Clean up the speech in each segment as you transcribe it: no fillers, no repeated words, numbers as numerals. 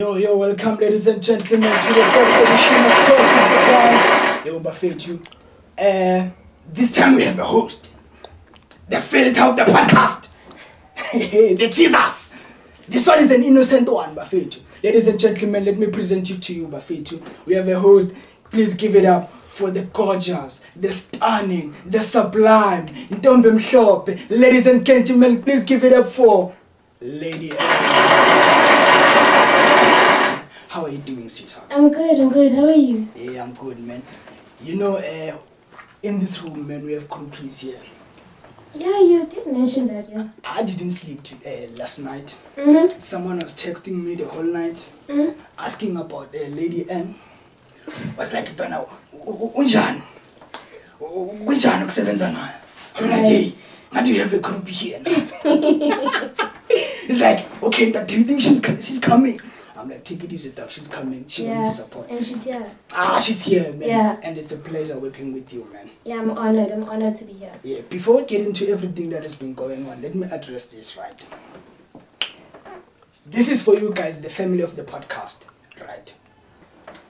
Yo, welcome ladies and gentlemen to the third edition of Talk with the Guy. Yo, Buffet, this time we have a host. The filter of the podcast. The Jesus. This one is an innocent one, Buffet. Ladies and gentlemen, let me present you to you, Buffet. We have a host. Please give it up for the gorgeous, the stunning, the sublime, Ntombi Mhlophe. Ladies and gentlemen, please give it up for Lady Anne. How are you doing, sweetheart? I'm good. How are you? Yeah, I'm good, man. You know, in this room, man, we have groupies here. Yeah, you did mention that, yes. I didn't sleep last night. Mm-hmm. Someone was texting me the whole night, asking about Lady Anne. Was like, unjani ukusebenza nayo? I'm like, hey, how do you have a groupie here? It's like, okay, do you think she's coming? I'm like, take it easy, dog. She's coming. She won't disappoint. And she's here. She's here, man. Yeah. And it's a pleasure working with you, man. Yeah, I'm honored to be here. Yeah. Before we get into everything that has been going on, let me address this, right? This is for you guys, the family of the podcast, right?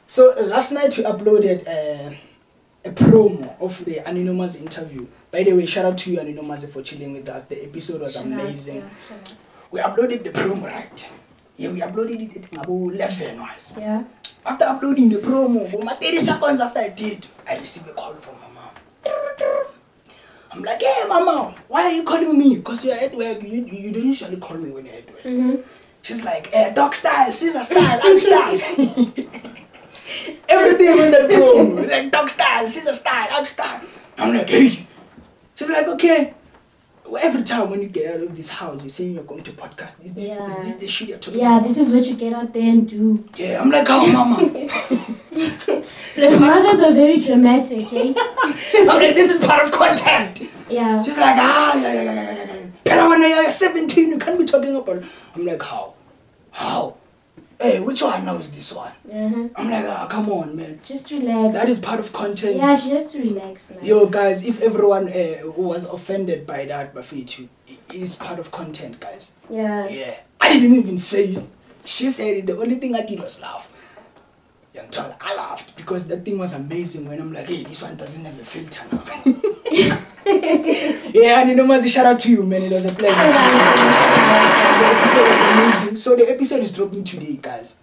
So last night we uploaded a promo of the Anonymous interview. By the way, shout out to you, Anonymous, for chilling with us. The episode was amazing. Yeah, we uploaded the promo, right? Yeah, we uploaded it at about 11 hours. Yeah. After uploading the promo, 30 seconds after I did, I received a call from my mom. I'm like, hey, mama, why are you calling me? Because you're at work. You don't usually call me when you're at work. Mm-hmm. She's like, dog style, scissor style, I'm style. Everything in the promo, like dog style, scissor style, I'm style. I'm like, hey. She's like, okay. Every time when you get out of this house, you're saying you're going to podcast. Is this the shit you're talking about? Yeah, this is what you get out there and do. Yeah, I'm like, oh, mama. Plus, mothers are very dramatic, eh? I'm like, this is part of content. Yeah. She's like, yeah. But when you're 17, you can't be talking about. I'm like, how? Hey, which one now is this one? Uh-huh. I'm like, come on, man. Just relax. That is part of content. Yeah, she has to relax, man. Yo, guys, if everyone who was offended by that, Buffet, it's part of content, guys. Yeah. Yeah. I didn't even say it. She said it. The only thing I did was laugh. Young Tall, I laughed because that thing was amazing when I'm like, hey, this one doesn't have a filter now. Yeah, and shout out to you, man. It was a pleasure. The episode was amazing. So the episode is dropping today, guys.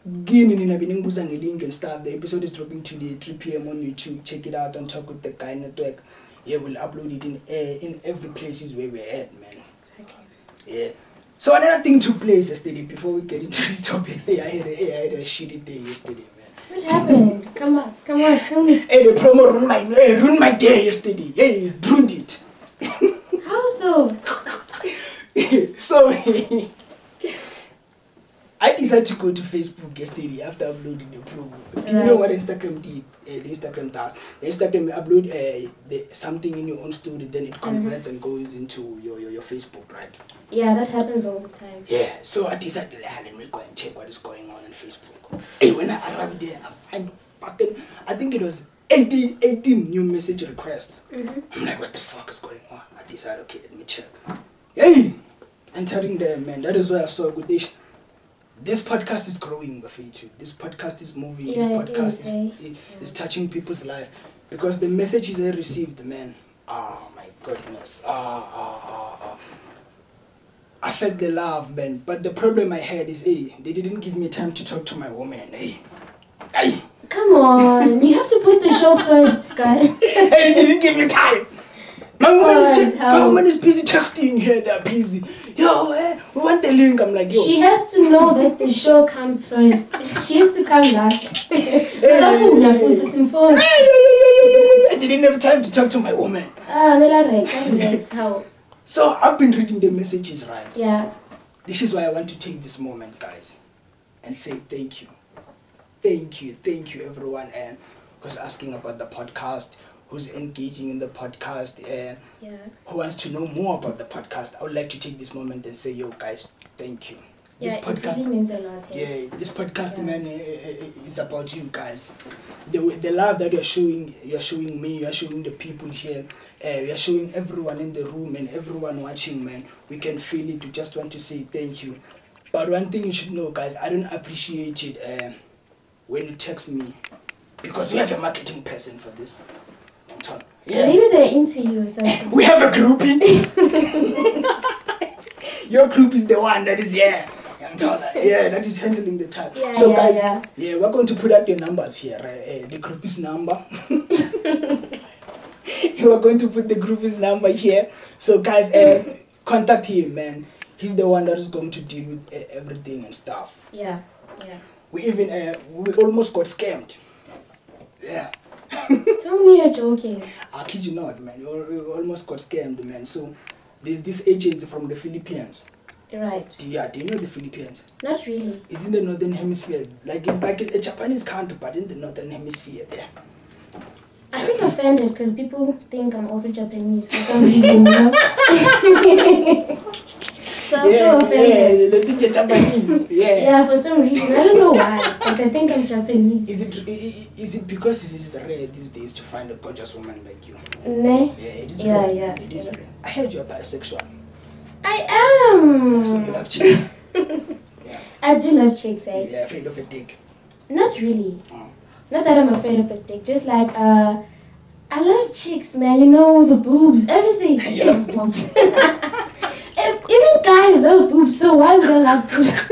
Link and stuff. The episode is dropping today, 3 p.m. on YouTube. Check it out on Talk with the Guy Network. Yeah, we'll upload it in every places where we're at, man. Exactly. Yeah. So another thing took place yesterday before we get into this topic. Say I had a shitty day yesterday, man. What happened? Come on, tell me. Hey, the promo ruined my day yesterday. Hey, ruined it. How so? So I decided to go to Facebook yesterday after uploading the promo. Do you know what Instagram did? The Instagram does. The Instagram upload something in your own story, then it converts and goes into your Facebook, right? Yeah, that happens all the time. Yeah, so I decided, let me go and check what is going on Facebook. Hey, when I arrived there, I find I think it was 18 new message requests. Mm-hmm. I'm like, what the fuck is going on? I decided, okay, let me check. Hey, entering there, man. That is why I saw a good dish. This podcast is growing, Buffet. This podcast is moving. Yeah, this podcast is touching people's life. Because the messages I received, man. Oh, my goodness. I felt the love, man. But the problem I had is, they didn't give me time to talk to my woman. Hey. Come on, you have to put the show first, guys. They didn't give me time. My woman is busy texting here. They're busy. Yo, we want the link. I'm like, yo. She has to know that the show comes first. She has to come last. I didn't have time to talk to my woman. How? So I've been reading the messages, right? Yeah. This is why I want to take this moment, guys, and say thank you. Thank you, everyone, who's asking about the podcast, who's engaging in the podcast, who wants to know more about the podcast. I would like to take this moment and say, yo, guys, thank you. This podcast, it really means a lot. Yeah, this podcast, man, is about you guys. The love that you're showing me, you're showing the people here, you're showing everyone in the room and everyone watching, man. We can feel it. We just want to say thank you. But one thing you should know, guys, I don't appreciate it when you text me because we have a marketing person for this. Yeah. Maybe they're into you or something. We have a groupie. Your group is the one that is here. Yeah, that is handling the time. Yeah, so yeah, guys, yeah. we're going to put out your numbers here. Right? The groupie's number. We're going to put the groupie's number here. So guys, contact him, man. He's the one that is going to deal with everything and stuff. Yeah. We almost got scammed. Yeah. Tell me you're joking. I kid you not, man. We almost got scammed, man. So there's this agency from the Philippines. Right. Do you know the Philippines? Not really. It's in the northern hemisphere. It's like a Japanese country, but in the northern hemisphere. Yeah. I feel offended because people think I'm also Japanese for some reason, you know? So I feel offended. Yeah, they think you're Japanese. Yeah. Yeah, for some reason. I don't know why, but they think I'm Japanese. Is it because it is rare these days to find a gorgeous woman like you? Ne? Yeah, it is Yeah, rare. yeah. It is rare. I heard you're bisexual. I am. So you love chicks. Yeah. I do love chicks, eh? You're afraid of a dick. Not really. Oh. Not that I'm afraid of a dick. Just like, I love chicks, man. You know, the boobs, everything. You love boobs. Even guys love boobs, so why would I love boobs?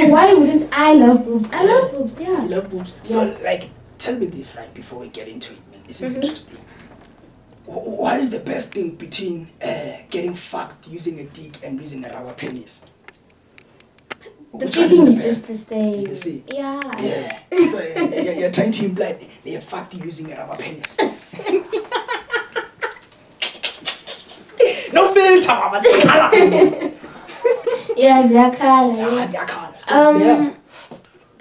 Why wouldn't I love boobs? I love boobs, yeah. You love boobs. So, like, tell me this, right, before we get into it, man. This is interesting. What is the best thing between getting fucked using a dick and using a rubber penis? The feeling is just the same. It's the same. Yeah. Yeah. So you're trying to imply they are fucked using a rubber penis. No filter, Mama. Yeah, Zakala.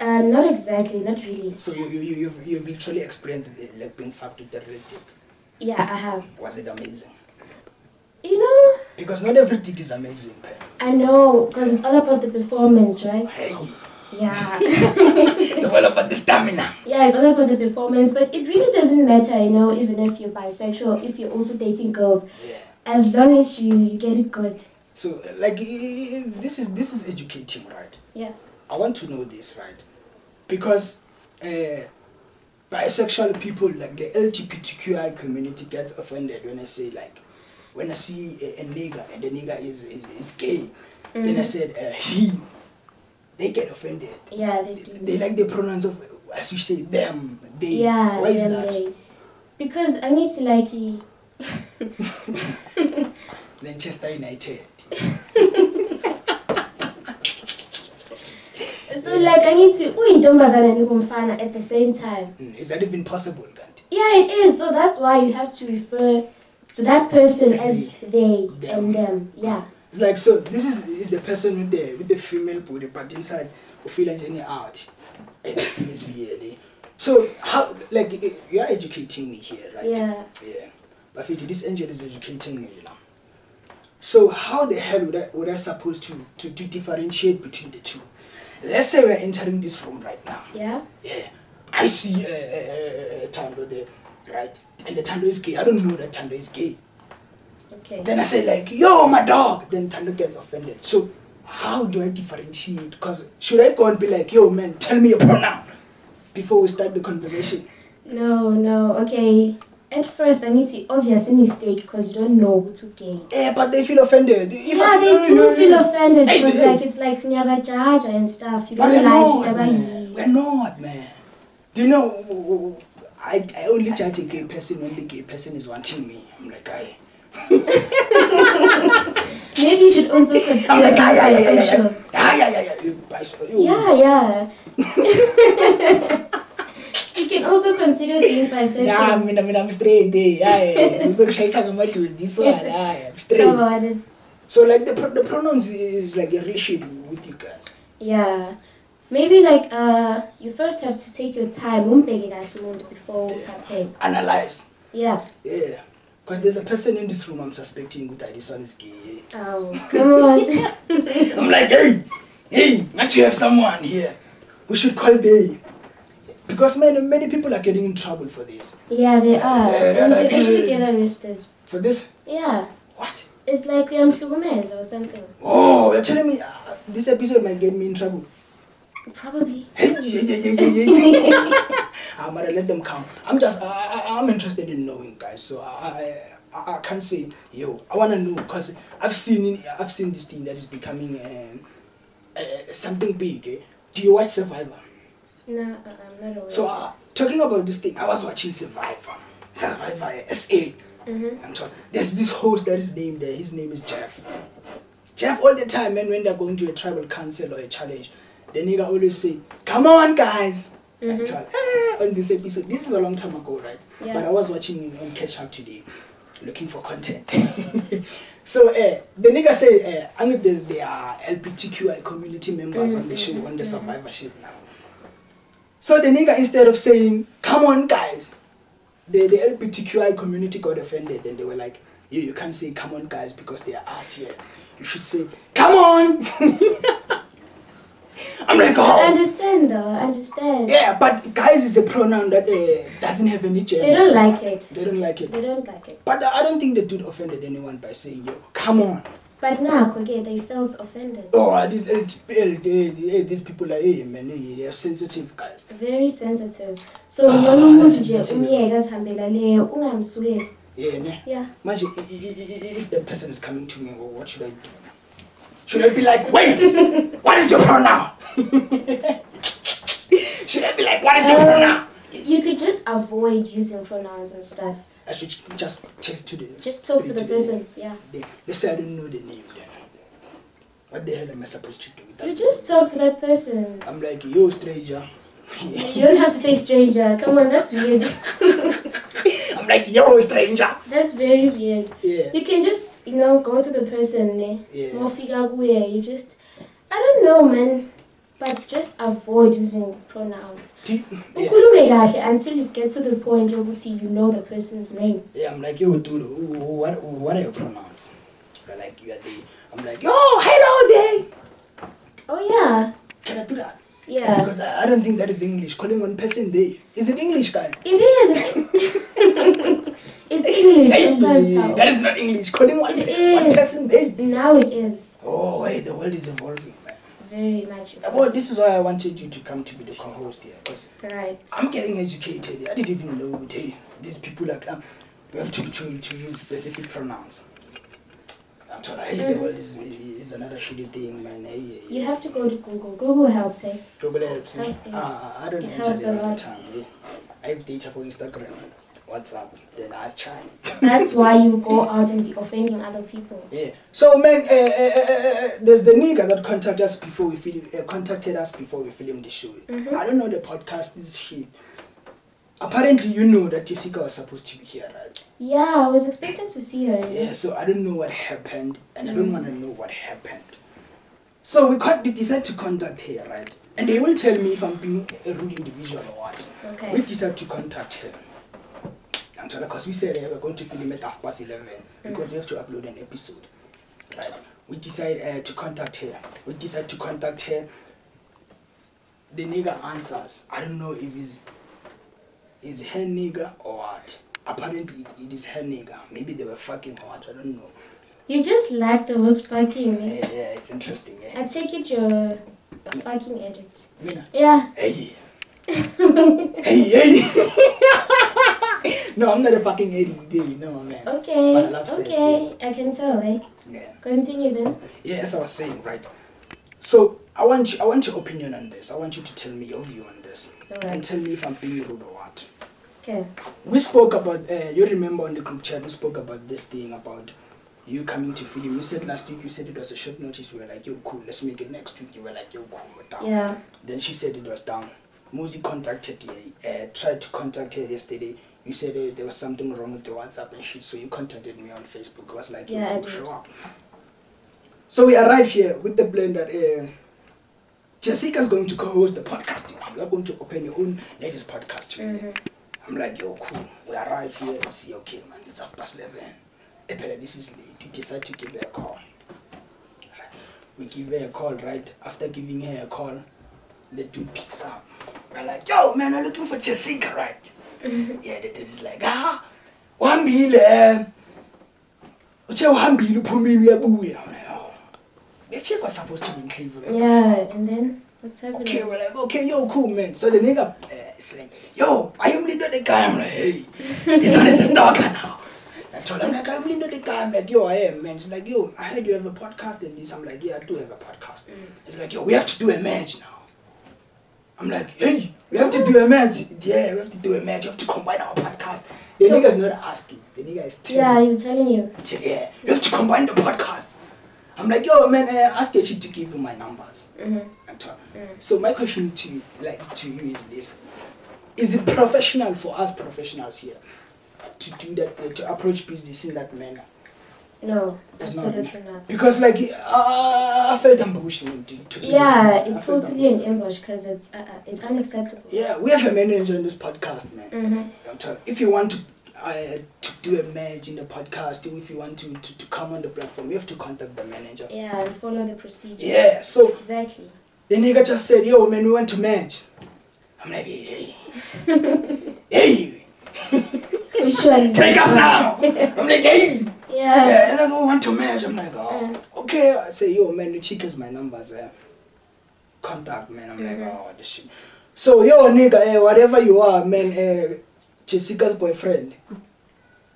Not exactly, not really. So you've literally experienced like being fucked with the real dick. Yeah, I have. Was it amazing? You know? Because not every dick is amazing, man. I know, because it's all about the performance, right? Hey. Yeah. It's all about the stamina. Yeah, it's all about the performance, but it really doesn't matter, you know, even if you're bisexual, if you're also dating girls. Yeah. As long as you get it good. So, like, this is educating, right? Yeah. I want to know this, right? Because bisexual people, like the LGBTQI community, gets offended when I say, like, when I see a nigger and the nigger is gay, then I said he. They get offended. Yeah, they do. They like the pronouns of, as you say, them, they. Yeah, why is them, that? they. Because I need to like Manchester United. So like I need to at the same time. Is that even possible, Gandhi? Yeah, it is. So that's why you have to refer to that person as they and them. Yeah. It's like, so this is the person with the female body, but inside we feel like any out. This thing is weird. So how, like, you are educating me here, right? Yeah. Yeah. But this angel is educating me, you know. So how the hell would I supposed to differentiate between the two? Let's say we're entering this room right now. Yeah. Yeah. I see Tando there, right? And the Tando is gay. I don't know that Tando is gay. Okay. Then I say like, yo, my dog. Then Tando gets offended. So how do I differentiate? Because should I go and be like, yo, man, tell me your pronoun before we start the conversation? No. Okay. At first, I need to obviously mistake because you don't know who to gay. Yeah, but they feel offended. They do feel offended because like it's like nyaba jaja and stuff. You don't like we're not, man. Do you know? I only judge a gay person when the gay person is wanting me. I'm like, I. Maybe you should also consider being bisexual. Yeah. You can also consider being bisexual. Nah, I'm straight. This one, I'm straight. So like the pronouns is like a real shit with you guys. Yeah. Maybe like you first have to take your time before analyze. Yeah. Yeah. Because there's a person in this room I'm suspecting that this one is gay. Oh, come on. I'm like, hey, not you have someone here. We should call they. Because many people are getting in trouble for this. Yeah, they are. Yeah, And like, you can actually get arrested. For this? Yeah. What? It's like uyamhlukumeza or something. Oh, you're telling me this episode might get me in trouble. Probably. Hey. I'm gonna let them count. I'm interested in knowing, guys. So I can't say, yo, I wanna know because I've seen this thing that is becoming something big. Eh? Do you watch Survivor? No, I'm not aware. So talking about this thing, I was watching Survivor SA. I'm talking, there's this host that is named there. His name is Jeff. Jeff all the time, man, when they're going to a tribal council or a challenge, the nigga always say, "Come on, guys." On this episode, this is a long time ago, right? Yeah. But I was watching on Catch Up today, looking for content. So the nigga say, I know there are LGBTQI community members on the show, on the Survivor shit now. So the nigga, instead of saying, "Come on, guys," the LGBTQI community got offended, and they were like, you can't say "come on, guys" because they are us here. You should say "come on." I'm like, oh. I understand though, I understand. Yeah, but guys is a pronoun that doesn't have any gender. They don't like it. They don't like it. They don't like it. But I don't think the dude offended anyone by saying, "Yo, come on." But now, okay, they felt offended. Oh, these people are, hey, man, they are sensitive guys. Very sensitive. So umuntu nje umyeka azihambela leyo ungamsukeli. Yeah, ne? Yeah. Imagine if that person is coming to me, well, what should I do? Should I be like, "Wait, what is your pronoun?" Should I be like, "What is your pronoun?" You could just avoid using pronouns and stuff. I should just Just talk to the person, yeah. Let's say I don't know the name then. What the hell am I supposed to do with that? You just talk to that person. I'm like, "Yo, stranger." You don't have to say stranger. Come on, that's weird. I'm like, "Yo, stranger." That's very weird. Yeah. You can just, go to the person. Yeah. You just, I don't know, man. But just avoid using pronouns. Ukhulume kahle until you get to the point where you know the person's name. Yeah, I'm like, "Yo, dude, what are your pronouns?" They're like, I'm like, "Yo, hello there." Oh, yeah. Can I do that? Yeah. Because I don't think that is English. Calling one person there. Is it English, guys? It is. It's English. Hey, that is not English. Calling one person there. Now it is. Oh, wait, the world is evolving, man. Very much. Well, this is why I wanted you to come to be the co-host here. Because right. I'm getting educated. I didn't even know, hey, these people are... we have to use specific pronouns. I'm sorry, the world is another shitty thing, man. You have to go to Google. Google helps, eh? Google helps me. I don't enter there all the time. I have data for Instagram, WhatsApp, then I try. That's why you go out and be offending other people. Yeah. So, man, there's the nigga that contacted us before we filmed the show. I don't know the podcast, this shit. Apparently, you know that Jessica was supposed to be here, right? Yeah, I was expecting to see her. Yeah, so I don't know what happened, and I don't want to know what happened. So we decide to contact her, right? And they will tell me if I'm being a rude individual or what. Okay. We decide to contact her. Because we said we're going to film at 11:30 because we have to upload an episode, right? We decide to contact her. The nigga answers. I don't know if is her nigga or what. Apparently it is her nigga. Maybe they were fucking or what, I don't know. You just like the word fucking, eh? Yeah, it's interesting, eh? I take it you're a fucking edit. Mina? Yeah. Hey. Hey. No, I'm not a fucking idiot, you know, man. Okay. But I love sex, okay, I can tell, eh? Yeah. Continue then. Yeah, as I was saying, right? So I want your opinion on this. I want you to tell me your view on this. Alright. And tell me if I'm being rude or what. Okay. We spoke about, you remember on the group chat, we spoke about this thing about you coming to film. You said last week, you said it was a short notice. We were like, "Yo, cool, let's make it next week." You were like, "Yo, cool, we're down." Yeah. Then she said it was down. Muzi tried to contact her yesterday. You said there was something wrong with the WhatsApp and shit, so you contacted me on Facebook. I was like, "Yo, Yeah, I cool, did. show up." So we arrive here with the plan that Jessica's going to co-host the podcast. You are going to open your own ladies podcast today. I'm like, "Yo, cool." We arrive here and see, okay, man, it's 11:30. This is late. We decide to give her a call. We give her a call, right? After giving her a call, the dude picks up. We're like, "Yo, man, I'm looking for Jessica, right?" Yeah, the dude is like, "Wambile, Uthe uhambile uphumile uyabuya. This chick was supposed to be in Cleveland. Yeah, and then what's happening? Okay, we're like, okay, yo, cool, man. So the nigga is like, yo, I am Lindo the guy. I'm like, hey, this one is a stalker now. I told him, like, I'm Lindo the guy. I'm like, yo, I am, man. He's like, yo, I heard you have a podcast and this. I'm like, yeah, I do have a podcast. It's like, yo, we have to do a match now. I'm like, hey, we have to do a match. Yeah, we have to do a match. You have to combine our podcast. The nigga's not asking. The nigga is telling Yeah, he's telling you. Yeah, you have to combine the podcast. I'm like, yo, man, ask your chick to give you my numbers. So my question to you, is this: is it professional for us professionals here to do that, to approach business in that manner? No, It's absolutely not. Because like I felt ambush to Yeah, it's totally an ambush because it's unacceptable. Yeah, we have a manager on this podcast, man. If you want to do a match in the podcast, or if you want to come on the platform, you have to contact the manager. Yeah, and follow the procedure. Yeah, so exactly. The nigga just said, yo, man, we want to match. I'm like, hey. Hey. Take us now. I'm like, hey. Yeah, and I go, want to match. I'm like, oh, okay. I say, yo, man, the chick has my numbers there. Contact, man. I'm like, oh, this shit. So, yo, nigga, whatever you are, man, Jessica's boyfriend,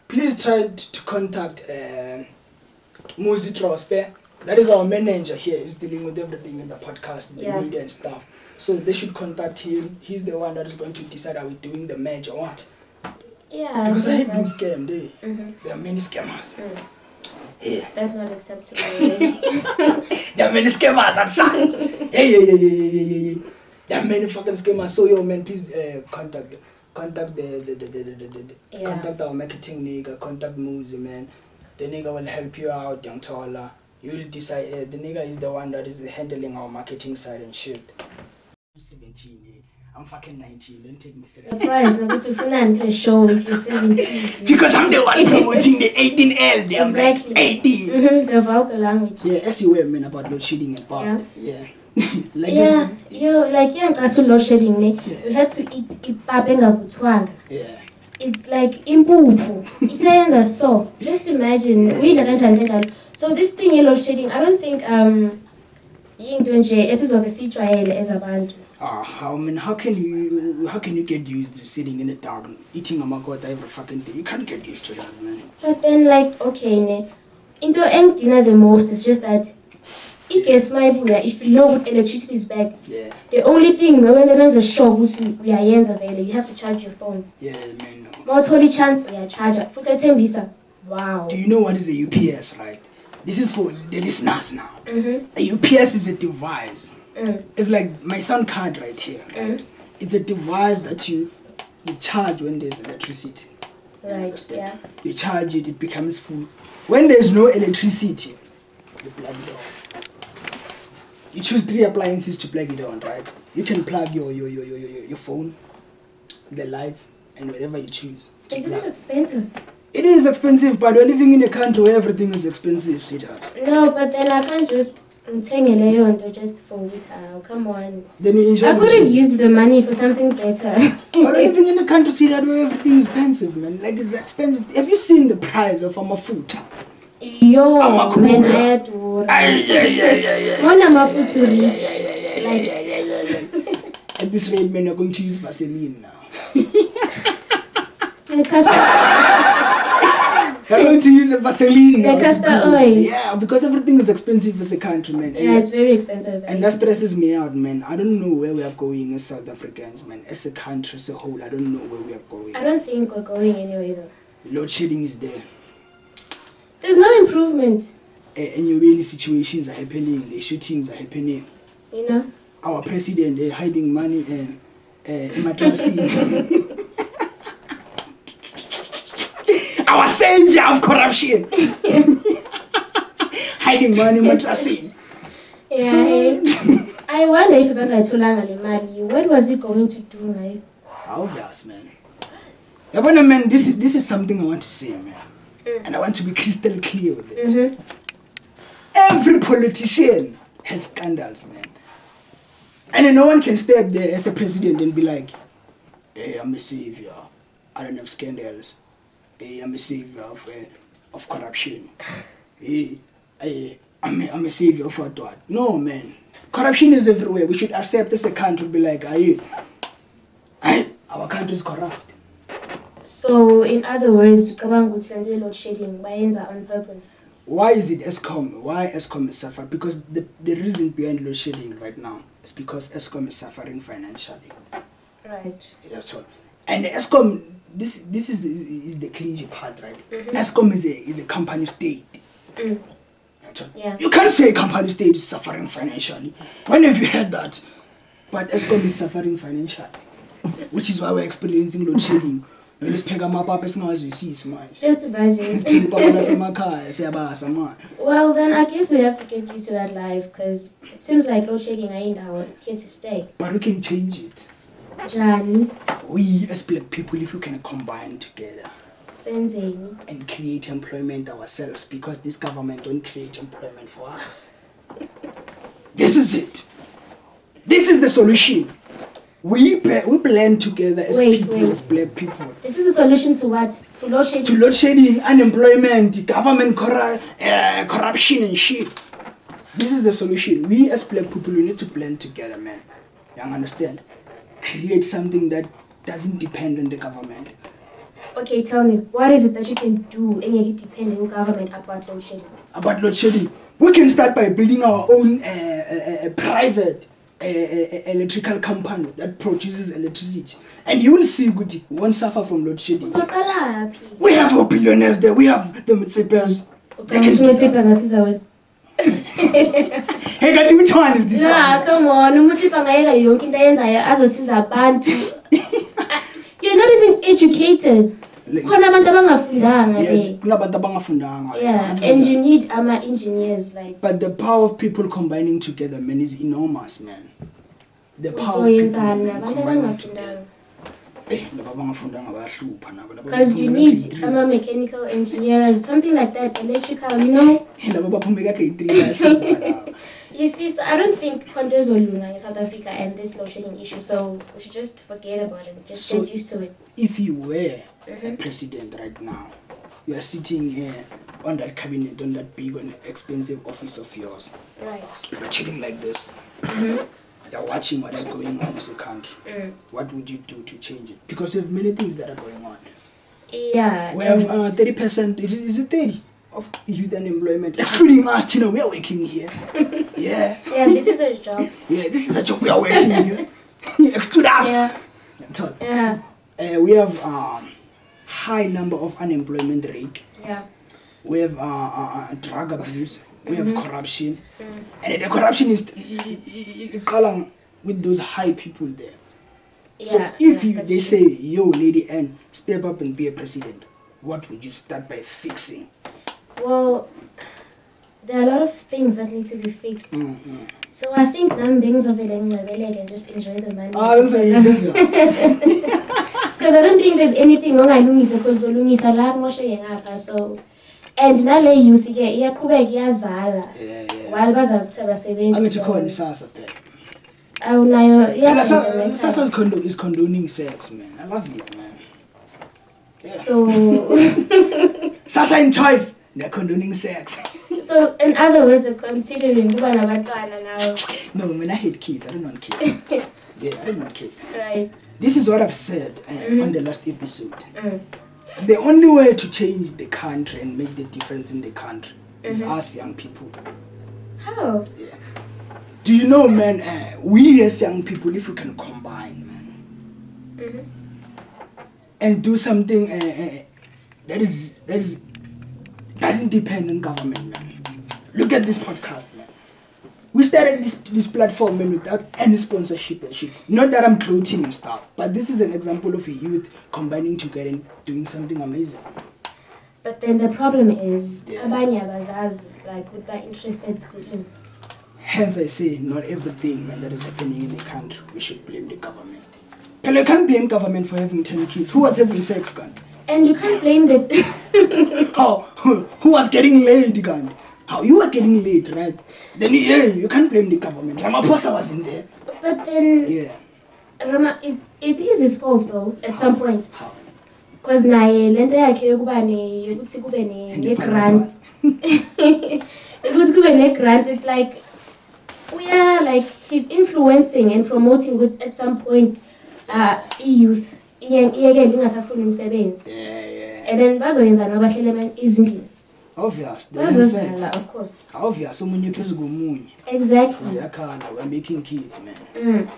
please try to contact Muzi Trospe. That is our manager here. He's dealing with everything in the podcast, the media and stuff. So they should contact him. He's the one that is going to decide are we doing the match or what. Yeah. Because I hate being scammed. There are many scammers. Yeah. That's not acceptable. There are many scammers outside. Yeah. There are many fucking scammers. So yo, man, please contact contact our marketing nigga, contact Muzi, man. The nigga will help you out, young Tola. You will decide. The nigga is the one that is handling our marketing side and shit. I'm 17, I'm fucking 19. Don't take me seriously. Surprise, I'm going to find a show if you're 17. Because I'm the one promoting the 18L. Exactly. 18. The vulgar language. Yeah, as you were, man, about load shedding and power. Yeah. Like load shedding, we had to eat ipapa. Yeah. It's like impuphu. Isenza so. Just imagine. So this thing load shedding, I don't think how can you get used to sitting in the dark eating a magota every fucking day? You can't get used to that, man. But then like okay, into dinner the most is just that if you know what electricity is back, the only thing when there is a shock we are you have to charge your phone. Yeah, man. More chance we are charger. Wow. Do you know what is a UPS, right? This is for the listeners now. A UPS is a device. It's like my sound card right here. Right? It's a device that you charge when there's electricity. Right, yeah. You charge it, it becomes full. When there's no electricity, you plug it on. You choose 3 appliances to plug it on, right? You can plug your phone, the lights, and whatever you choose. Isn't it expensive? It is expensive, but we're living in a country where everything is expensive, sweetheart. No, but then I can't just take a layer just for it. Come on. Then you enjoy. I could have used the money for something better. We're living in a country, sweetheart, where everything is expensive, man. Like, it's expensive. Have you seen the price of amafuta? Yo, man, I do. One amafuta to reach. At this rate, man, you're going to use Vaseline now. You're going to use a Vaseline now. The castor oil. Yeah, because everything is expensive as a country, man. Yeah, it's very expensive. And that stresses me out, man. I don't know where we are going as South Africans, man. As a country, as a whole, I don't know where we are going. I don't think we're going anywhere, though. Load shedding is there. There's no improvement. And your many situations are happening. The shootings are happening. You know? Our president, they're hiding money in matrasine. Our savior of corruption. Hiding money in matrasine. Yeah. So, I wonder if what was he going to do now? Obvious, man. Yeah, but man, this is something I want to say, man. And I want to be crystal clear with it. Every politician has scandals, man. And no one can step there as a president and be like, hey, I'm a savior. I don't have scandals. Hey, I'm a savior of of corruption. I'm a savior for what? No, man. Corruption is everywhere. We should accept as a country, be like, our country is corrupt. So, in other words, load shedding on purpose. Why is it ESCOM? Why ESCOM is suffering? Because the reason behind load shedding right now is because ESCOM is suffering financially. Right. That's all. And ESCOM, this is the clingy part, right? ESCOM is a company state. Yeah. You can't say company state is suffering financially. When have you heard that? But ESCOM is suffering financially, which is why we're experiencing load shedding. Just imagine. Well, then I guess we have to get used to that life because it seems like load shedding ain't now. It's here to stay. But we can change it. Johnny. We as black people, if we can combine together Senzeni. and create employment ourselves, because this government don't create employment for us. This is it. This is the solution. We blend together as as black people. This is a solution to what? To load shedding? To load shedding, unemployment, government corruption and shit. This is the solution. We as black people, we need to blend together, man. You understand? Create something that doesn't depend on the government. Okay, tell me, what is it that you can do and you depend on the government about load shedding? About load shedding? We can start by building our own private electrical company that produces electricity. And you will see, Guti, we won't suffer from load shedding. So, we have our billionaires there, we have the Mutsipers. Hey, which one is this one? Come on, you're not even educated. Yeah, and you need engineers like. But the power of people combining together, man, is enormous, man. The power of people combining together. Because you need mechanical engineers, something like that, electrical, you know. You see, so I don't think Conte's Olunga in South Africa and this load shedding issue, so we should just forget about it, just get used to it. If you were a president right now, you are sitting here on that cabinet, on that big and expensive office of yours. Right. You're chilling like this. You're watching what is going on as a country. What would you do to change it? Because we have many things that are going on. Yeah. We have 30%, is it 30? Of youth unemployment, excluding us, you know, we are working here. Yeah. Yeah, this is a job. Yeah, this is a job, we are working here. Exclude us. Yeah. We have high number of unemployment rate. Yeah. We have drug abuse. We have corruption. And the corruption is with those high people there. Yeah, so if they say, yo, Lady Anne, step up and be a president, what would you start by fixing? Well, there are a lot of things that need to be fixed. So I think being of it and just enjoy the money. Because I don't think there's anything wrong because so and nale youth iyaqhubeka iyazala while bazazi is condoning sex, man. I love you, man. Yeah. So Sasa in choice, they're condoning sex. So in other words, considering now. No, I hate kids. I don't want kids. Yeah, I don't want kids. Right. This is what I've said on the last episode. The only way to change the country and make the difference in the country is us young people. How? Yeah. Do you know, man, we as young people, if we can combine, man, and do something that doesn't depend on government, man. Look at this podcast, man. We started this platform, man, without any sponsorship and shit. Not that I'm gloating and stuff, but this is an example of a youth combining together and doing something amazing. But then the problem is, abanye abazazi like would be interested in. Hence I say, not everything, man, that is happening in the country, we should blame the government. But you can't blame government for having 10 kids. Who was having sex, gun? And you can't blame the... How? Who was getting laid, gun? How? You were getting laid, right? Then, yeah, you can't blame the government. Ramaphosa was in there. But then... Yeah. It is his fault, though, at some point. How? because naye lento yakhe yokuba ukuthi kube ne-grant ukuthi kube ne-grant, it's like we are like he's influencing and promoting with at some point i-youth iyekele ingasafuni umsebenzi, and then bazoyenza noba bahlele izindlini. Obvious. Of course. Obvious. Exactly. We're making kids, man.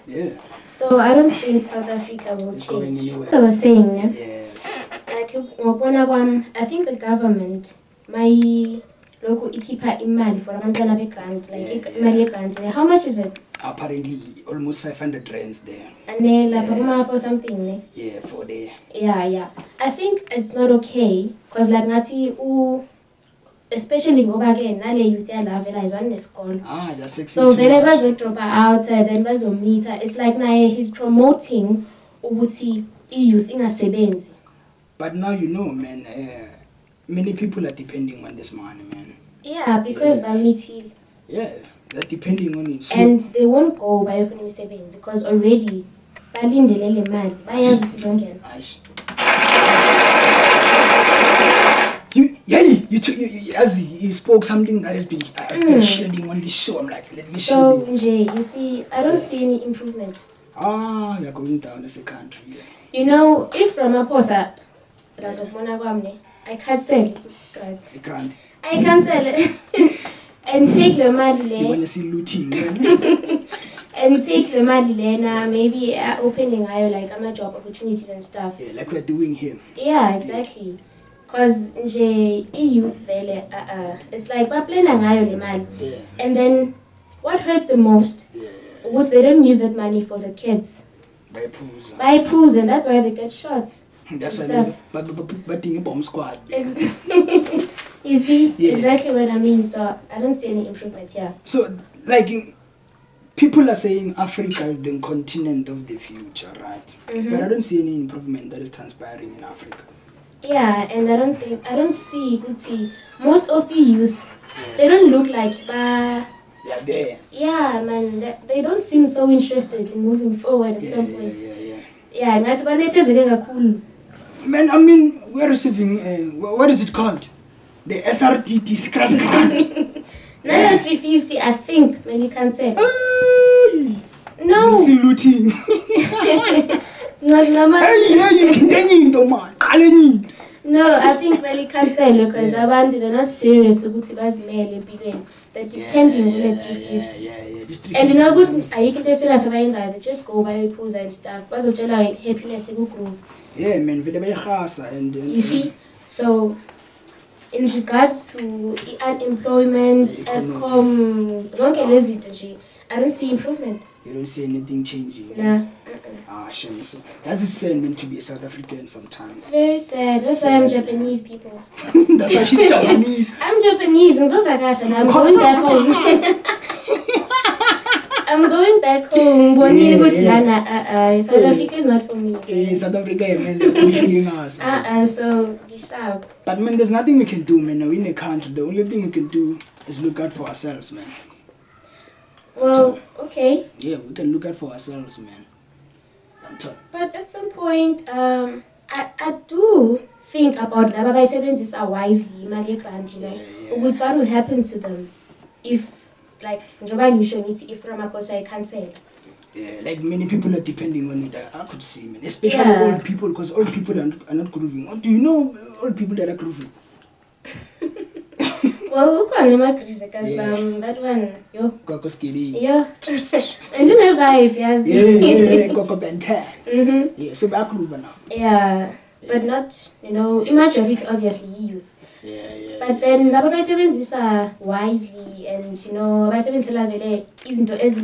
Yeah. So I don't think South Africa will change. Going anywhere. I was saying, yeah? Yes. Like, I think the government, my local ikipa imali for abantwana be grant, like imali grant. How much is it? Apparently, almost 500 rands there. And then like for something, ne? Yeah, for the. Yeah. I think it's not okay, cause like nati especially ngoba ke nale youth yalavela is on the school. That's sexy. So vele bazo drop out, then bazo meet her. It's like naye he's promoting ukuthi youth ingasebenzi. But now you know, man, many people are depending on this money, man. Yeah, because bameet. Yeah, they're depending on it. So and they won't go by sebenzi because already balindele le mali bayazi ukuthi zongena. You spoke something that has been shedding on this show. I'm like, let me show you. So, you see, I don't see any improvement. You're going down as a country. Yeah. You know, if Ramaphosa, I can't sell it. Grant. I can't sell it. And take the money. You want to see looting? And take the money maybe opening like job opportunities and stuff. Yeah, like we're doing here. Yeah, exactly. Because youth vele it's like ba plana ngayo le mali. And then what hurts the most was they don't use that money for the kids. Buy pools, and that's why they get shot. That's why but in a bomb squad. You see exactly what I mean. So I don't see any improvement here. So like people are saying Africa is the continent of the future, right? But I don't see any improvement that is transpiring in Africa. Yeah, and I don't see most of the youth, they don't look like they're there. Yeah, man, they don't seem so interested in moving forward at some point. Yeah, and that's when it is cool. Man, I mean, we're receiving what is it called? The SRTT crash grant. 350, I think, when you can say. No. Still looting. No, I think really can't say because they're not serious about they're depending on that 350. And you know good I can say they just go by pools and stuff. But happiness groove. Yeah, man, and you see, so in regards to unemployment, I don't see improvement. You don't see anything changing. Yeah. Shame. So that's sad, meant to be a South African sometimes. It's very sad. That's why I'm Japanese, people. That's why she's Japanese. I'm Japanese, and so and I'm going back home. I'm going back home. South Africa is not for me. South Africa, man, they're pushing us. So be sharp. But man, there's nothing we can do, man. We're in a country. The only thing we can do is look out for ourselves, man. Well, okay. Yeah, we can look out for ourselves, man. But at some point, I do think about Laba by Sevens wisely, Maria Grant, you know, with what would happen to them if, like, if Ramaphosa can't say. Yeah, like many people are depending on it. I could see, man. Especially old people, because old people are not grooving. Do you know old people that are grooving? Well, because that one, yo. Coco Skiri. Yeah. And you know vibe, yes. Yeah, Coco Benten. Yeah, so back groove now. Yeah, but not, you know, majority obviously youth. Yeah. But then Laba by Sevens is wisely, and you know, by Sevens isn't as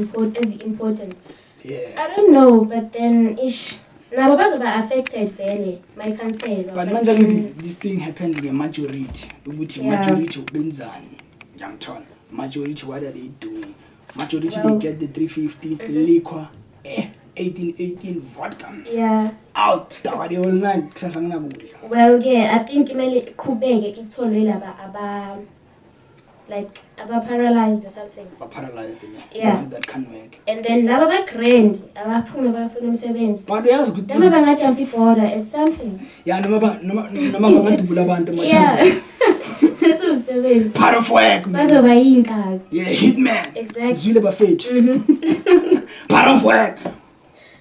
important. Yeah. I don't know, but then Nabo are affected fairly. My concern. But manje this thing happens in a majority. Majority benzani. Young ton. Majority, what are they doing? Majority they get the 350 liquor, 18 vodka. Yeah. Out start the whole night. Well, yeah, I think imele kubeke itholwe laba like paralyzed or something. Or paralyzed, Yeah. That can work. And then laba grand, abaphuma bafuna umsebenzi. But yes, good. Noma bangajump ibhoda, it's something. Yeah, noma bangadubula abantu Yeah. Sesumsebenzi. Part of work, man. Bazoba yinkabi. Yeah, hitman. Exactly. Zwile bafethu. Part of work.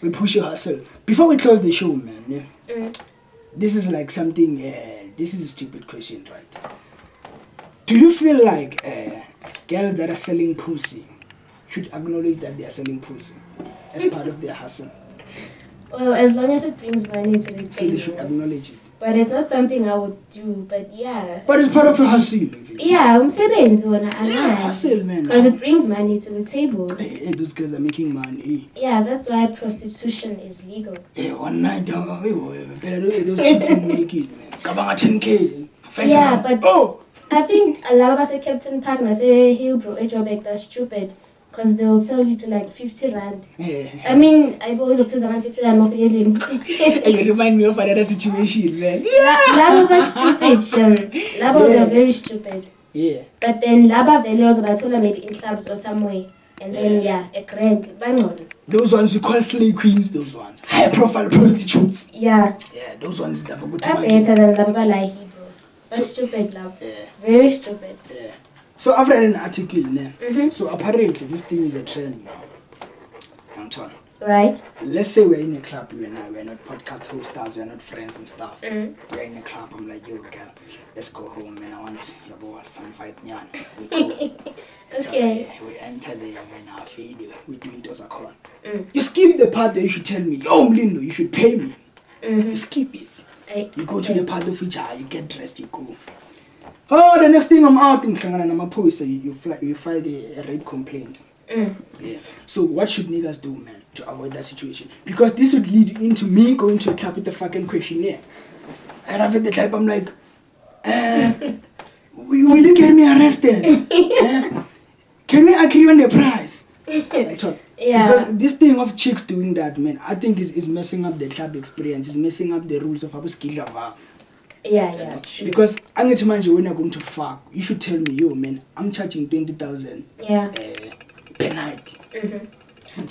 We push your hustle. Before we close the show, man, this is like something, this is a stupid question, right? Do you feel like girls that are selling pussy should acknowledge that they are selling pussy as part of their hustle? Well, as long as it brings money to the table. So they should acknowledge it. But it's not something I would do, but yeah. But it's part of your hustle. Yeah, umsebenzi wona anayo. Hustle, man. Because it brings money to the table. Hey, those guys are making money. Yeah, that's why prostitution is legal. Hey, one night, those chicks will make it, man. Kabanga 10K. Yeah, but oh! I think a lot of us say Captain Pagna say he'll bro a job like that's stupid. Because they'll sell you to like 50 rand. Yeah. I mean, I always look to 50 rand more for yelling. You remind me of another situation, man. Laba was stupid, Shem. Laba they're very stupid. Yeah. But then Laba values about maybe in clubs or somewhere. And then a grand. Those ones we call slay queens, those ones. High profile prostitutes. Yeah. Yeah, those ones that are better than Laba like Hebrew. That's stupid, love. Yeah. Very stupid. Yeah. So I've read an article, so apparently this thing is a trend now. Anton. Right. Let's say we're in a club, you and I, we're not podcast hosts, we're not friends and stuff. We're in a club, I'm like, yo, girl, let's go home, man. I want your boy some fight, nyan. We go. Okay. We enter there, man, our feed, we doing those account. You skip the part that you should tell me, yo, Mlindo, you should pay me. You skip it. You go to the part of which you get dressed, you go. Oh, the next thing I'm out in Sangana, you file a rape complaint. Yeah. So what should niggas do, man, to avoid that situation? Because this would lead into me going to a club with the fucking questionnaire. And after the type, I'm like, will you get me arrested? Can we agree on the price? Yeah. Because this thing of chicks doing that, man, I think is messing up the club experience. Is messing up the rules of our skill. Yeah. Because I'm going to mind you when you're going to fuck, you should tell me, yo, man, I'm charging 20,000 per night.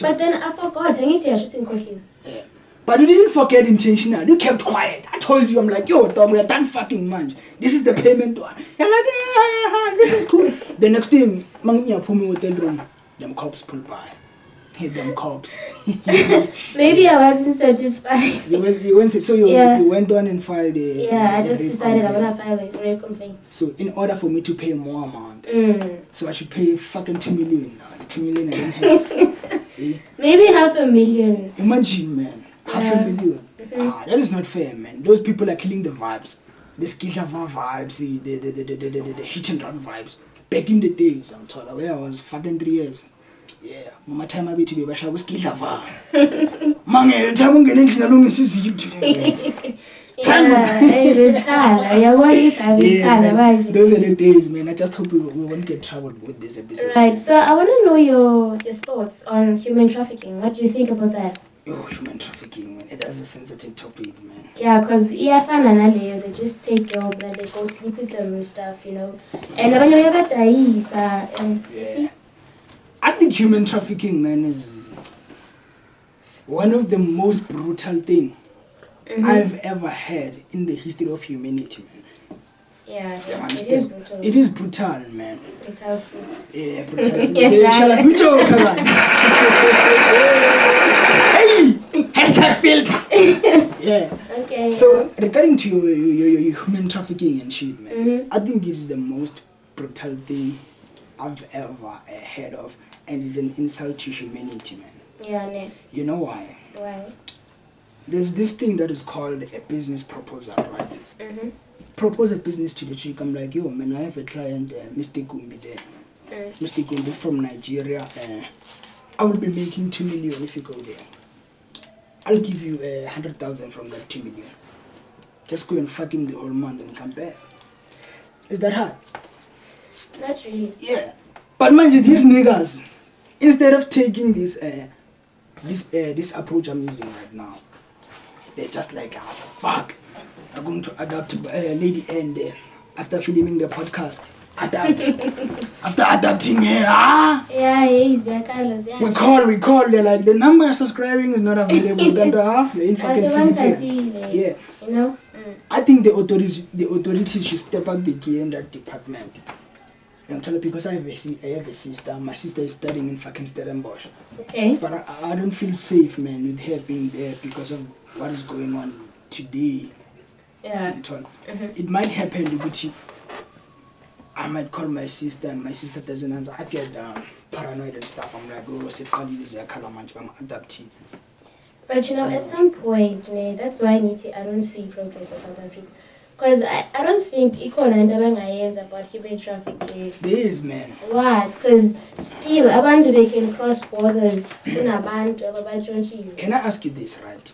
But then I forgot. I need to shooting quickly. Yeah. But you didn't forget intentionally. You kept quiet. I told you, I'm like, yo, Tom, we are done fucking much. This is the payment one. You're like, this is cool. The next thing, hotel room, them cops pull by. Hey, them cops. Maybe I wasn't satisfied. You went on and filed a... Yeah, I just decided I'm going to file a rape complaint. So in order for me to pay more amount, so I should pay fucking 2 million now. The 2 million I don't have. Maybe 500,000. Imagine, man. 500,000. That is not fair, man. Those people are killing the vibes. The skill vibes, the hit and run vibes. Back in the days, I'm told, where I was fucking 3 years. Yeah, my time I be to be basha was killava. Mange, time ungena endlini alungisa izinto. Those are the days, man. I just hope we won't get troubled with this episode. Right, so I want to know your thoughts on human trafficking. What do you think about that? Oh, human trafficking, man. It is a sensitive topic, man. Yeah, because they just take girls and they go sleep with them and stuff, you know. And you see? I think human trafficking, man, is one of the most brutal things I've ever heard in the history of humanity, man. Yeah, it is brutal. It is brutal, man. Brutal fruit. Yeah, brutal fruit. Hey! Hashtag filter! Yeah. Okay. So, regarding to your human trafficking and shit, man, I think it's the most brutal thing I've ever heard of. And it's an insult to humanity, man. Yeah, ne. You know why? Why? There's this thing that is called a business proposal, right? Propose a business to the chick. I'm like, yo, man, I have a client, Mr. Gumbi there. Mr. Gumbi is from Nigeria. I will be making 2 million if you go there. I'll give you 100,000 from that 2 million. Just go and fuck him the whole month and come back. Is that hard? Not really. Yeah. But mind you, these niggas, instead of taking this approach I'm using right now, they're just like, fuck, I'm going to adapt to Lady N there after filming the podcast. adapt. After adapting here, ah. Yeah, he's the colors. Yeah. We call. They're like the number you're subscribing is not available. Then you're in fucking Philippines. Yeah. You know. I think the authorities should step up the game in that department. I'm telling you because I have a sister. My sister is studying in fucking Stellenbosch. Okay. But I don't feel safe, man, with her being there because of what is going on today. Yeah. It might happen, Luguti. I might call my sister and my sister doesn't answer. I get paranoid and stuff. I'm like, oh, I'm adapting. But you know, at some point, that's why I don't see progress in South Africa. Because I don't think equal about human trafficking. There is, man. What? Because still, abantu they can cross borders. Can I ask you this, right?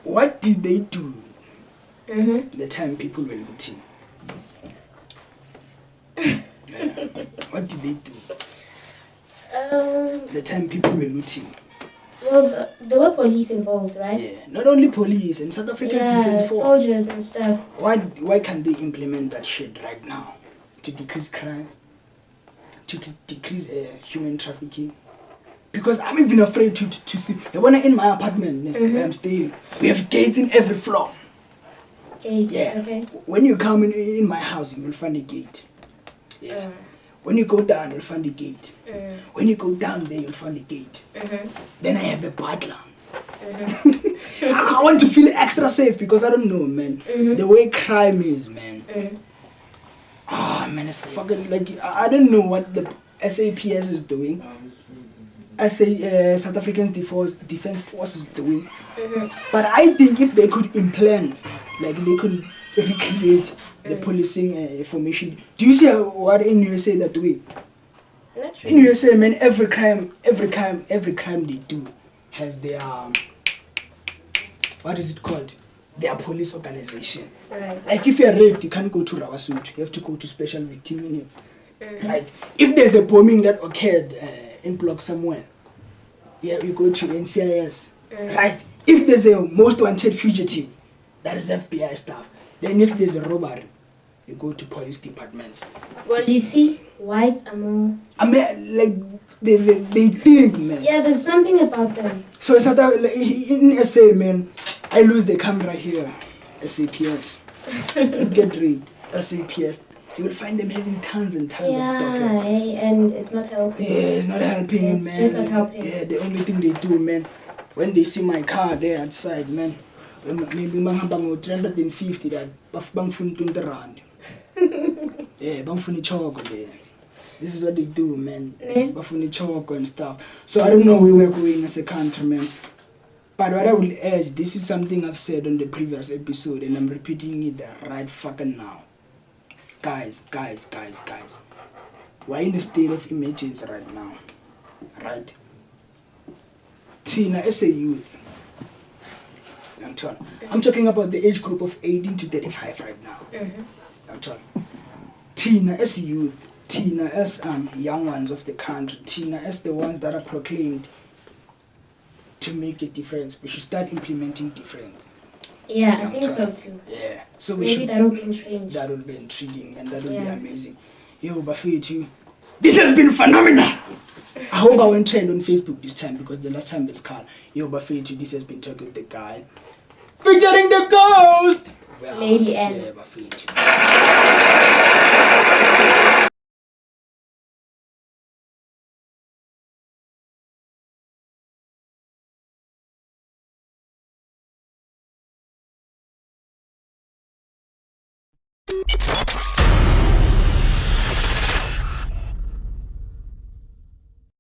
What did they do the time people were looting? What did they do? The time people were looting. Well, there were police involved, right? Yeah, not only police and South Africa's defense force. Soldiers and stuff. Why can't they implement that shit right now to decrease crime, to decrease human trafficking? Because I'm even afraid to sleep. When I'm in my apartment where I'm staying, we have gates in every floor. Gates. Yeah. Okay. When you come in my house, you will find a gate. Yeah. When you go down, you'll find a gate. When you go down there, you'll find a gate. Then I have a butler. I want to feel extra safe because I don't know, man. The way crime is, man. Oh, man, it's fucking like, I don't know what the SAPS is doing. South African Defense Force is doing. But I think if they could implant, like they could recreate the policing formation. Do you see what in USA they're doing? In USA, man, every crime they do has their what is it called? Their police organization. Right. Like if you're raped, you can't go to Rawasuit. You have to go to special victim units. Right. If there's a bombing that occurred in block somewhere, yeah, you go to NCIS. Right. If there's a most wanted fugitive, that is FBI staff. Then if there's a robbery, you go to police departments. Well, you see, whites are more... I mean, like, they think, man. Yeah, there's something about them. So it's not that, like, in SA, man, I lose the camera here. SAPS. Get rid. SAPS. You will find them having tons and tons of dockets. Yeah, and it's not helping. Yeah, it's not helping, it's man. It's just not helping. Yeah, the only thing they do, man, when they see my car there outside, man, maybe bang 350 that bang fun 20 rand. Yeah, bang fun choco there. This is what they do, man. Bang fun choco and stuff. So I don't know where we're going as a country, man. But what I will urge, this is something I've said on the previous episode, and I'm repeating it right fucking now. Guys. We're in a state of emergency right now. Right? Tina, as a youth, I'm talking about the age group of 18 to 35 right now. Tina as youth, Tina as young ones of the country, Tina as the ones that are proclaimed to make a difference. We should start implementing different. Yeah, I think so too. Yeah. So maybe that will be intriguing. That will be intriguing and that will be amazing. Yo, Bafetu, this has been phenomenal. I hope I won't trend on Facebook this time because the last time was Carl. Yo, Bafetu, this has been Talk with the Guy. Featuring the ghost! Lady N. Yeah, Bafetu.